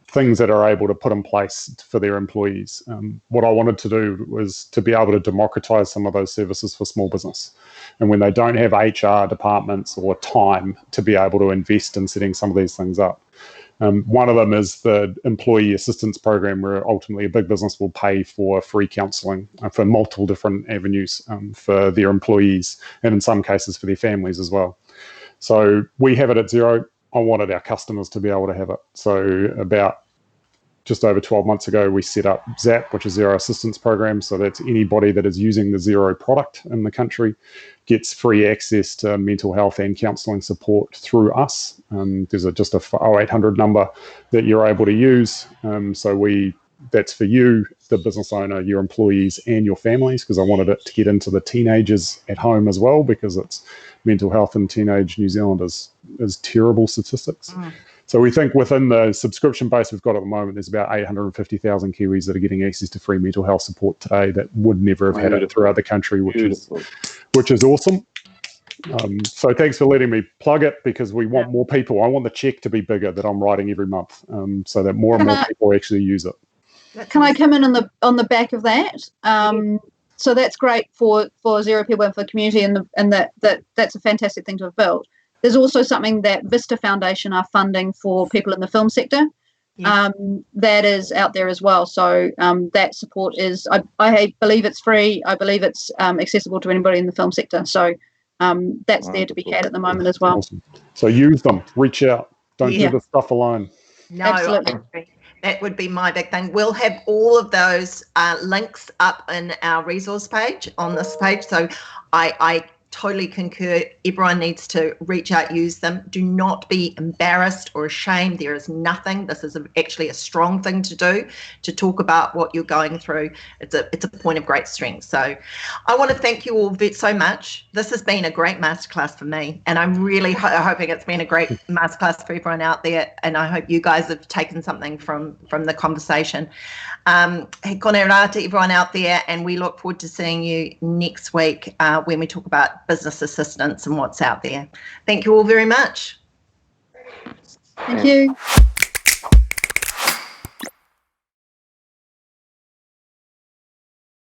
S2: things that are able to put in place for their employees. What I wanted to do was to be able to democratize some of those services for small business. And when they don't have HR departments or time to be able to invest in setting some of these things up. One of them is the employee assistance program, where ultimately a big business will pay for free counselling for multiple different avenues for their employees, and in some cases for their families as well. So we have it at Xero. I wanted our customers to be able to have it. So about just over 12 months ago, we set up ZAP, which is Zero Assistance Program. So that's anybody that is using the Zero product in the country gets free access to mental health and counselling support through us. There's just a 0800 number that you're able to use. That's for you, the business owner, your employees, and your families, because I wanted it to get into the teenagers at home as well, because it's mental health in teenage New Zealand is terrible statistics. So we think within the subscription base we've got at the moment, there's about 850,000 Kiwis that are getting access to free mental health support today that would never have had it throughout the country, which is awesome. So thanks for letting me plug it, because we want more people. I want the check to be bigger that I'm writing every month, so that more and more people actually use it.
S3: Can I come in on the back of that? So that's great for Zero people and for the community, and that's a fantastic thing to have built. There's also something that Vista Foundation are funding for people in the film sector. That is out there as well. So that support is, I believe it's free. I believe it's accessible to anybody in the film sector. So that's there to be had at the moment as well.
S2: Awesome. So use them, reach out. Don't do the stuff alone.
S1: No,
S3: absolutely.
S1: That would be my big thing. We'll have all of those links up in our resource page on this page. So I totally concur. Everyone needs to reach out, use them. Do not be embarrassed or ashamed. There is nothing. This is actually a strong thing to do, to talk about what you're going through. It's a point of great strength. So I want to thank you all so much. This has been a great masterclass for me, and I'm really hoping it's been a great masterclass for everyone out there, and I hope you guys have taken something from the conversation. He kone rā to everyone out there, and we look forward to seeing you next week when we talk about business assistance and what's out there. Thank you all very much.
S3: Thank you.